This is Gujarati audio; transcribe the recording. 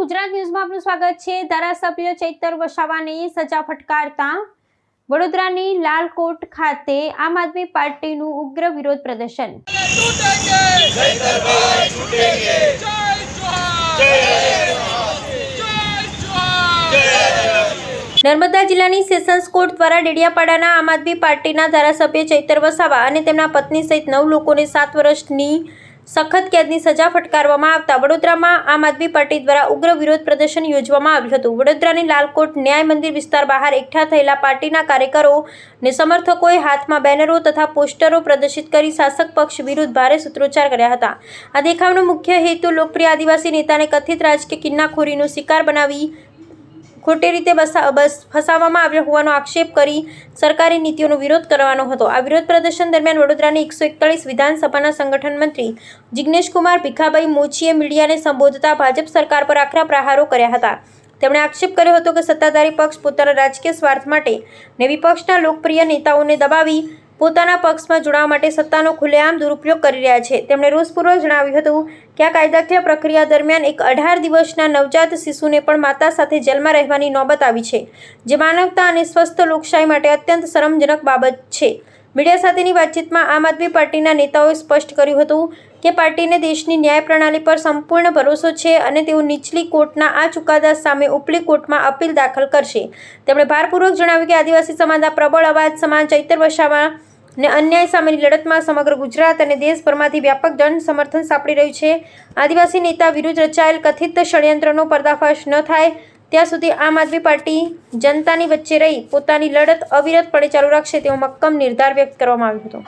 ગુજરાત ન્યૂઝમાં આપનું સ્વાગત છે। ધારાસભ્ય ચૈતર વસાવાને સજા ફટકારતા વડોદરાની લાલકોટ ખાતે આમ આદમી પાર્ટીનું ઉગ્ર વિરોધ પ્રદર્શન। નર્મદા જિલ્લાની સેશન્સ કોર્ટ દ્વારા ડેડિયાપાડાના આમ આદમી પાર્ટીના ધારાસભ્ય ચૈતર વસાવા અને તેમના પત્ની સહિત 9 લોકોને 7 વર્ષની સખત કેદની સજા ફટકારવામાં આવતા વડોદરામાં આમ આદમી પાર્ટી દ્વારા ઉગ્ર વિરોધ પ્રદર્શન યોજવામાં આવ્યું હતું। વડોદરાની લાલકોટ ન્યાય મંદિર વિસ્તાર બહાર એકઠા થયેલા પાર્ટીના કાર્યકરો અને સમર્થકોએ હાથમાં બેનરો તથા પોસ્ટરો પ્રદર્શિત કરી શાસક પક્ષ વિરુદ્ધ ભારે સૂત્રોચ્ચાર કર્યા હતા। આ દેખાવનો મુખ્ય હેતુ લોકપ્રિય આદિવાસી નેતાને કથિત રાજકીય કિન્નાખોરીનો શિકાર બનાવી ખોટી રીતે ફસાવવામાં આવ્યો હોવાનો આક્ષેપ કરી સરકારી નીતિઓનો વિરોધ કરવાનો હતો। આ વિરોધ પ્રદર્શન દરમિયાન વડોદરાની 141 વિધાનસભાના સંગઠન મંત્રી જિગ્નેશ કુમાર ભીખાભાઈ મોચીએ મીડિયાને સંબોધતા ભાજપ સરકાર પર આકરા પ્રહારો કર્યા હતા। તેમણે આક્ષેપ કર્યો હતો કે સત્તાધારી પક્ષ પોતાના રાજકીય સ્વાર્થ માટે ને વિપક્ષના લોકપ્રિય નેતાઓને દબાવી પોતાના પક્ષમાં જોડાવા માટે સત્તાનો ખુલ્લેઆમ દુરુપયોગ કરી રહ્યા છે। તેમણે રોષપૂર્વક જણાવ્યું હતું કે આ કાયદાકીય પ્રક્રિયા દરમિયાન એક 18 દિવસના નવજાત શિશુને પણ માતા સાથે જેલમાં રહેવાની નોબત આવી છે, જે માનવતા અને સ્વસ્થ લોકશાહી માટે અત્યંત શરમજનક બાબત છે। મીડિયા સાથેની વાતચીતમાં આમ આદમી પાર્ટીના નેતાઓએ સ્પષ્ટ કર્યું હતું કે પાર્ટીને દેશની ન્યાય પ્રણાલી પર સંપૂર્ણ ભરોસો છે અને તેઓ નીચલી કોર્ટના આ ચુકાદા સામે ઉપલી કોર્ટમાં અપીલ દાખલ કરશે। તેમણે ભારપૂર્વક જણાવ્યું કે આદિવાસી સમાજના પ્રબળ અવાજ સમાન ચૈતર વસાવા ને અન્યાય સામેની લડતમાં સમગ્ર ગુજરાત અને દેશભરમાંથી વ્યાપક જન સમર્થન સાંપડી રહ્યું છે। આદિવાસી નેતા વિરુદ્ધ રચાયેલ કથિત ષડયંત્રનો પર્દાફાશ ન થાય ત્યાં સુધી આમ આદમી પાર્ટી જનતાની વચ્ચે રહી પોતાની લડત અવિરતપણે ચાલુ રાખશે તેવો મક્કમ નિર્ધાર વ્યક્ત કરવામાં આવ્યો હતો।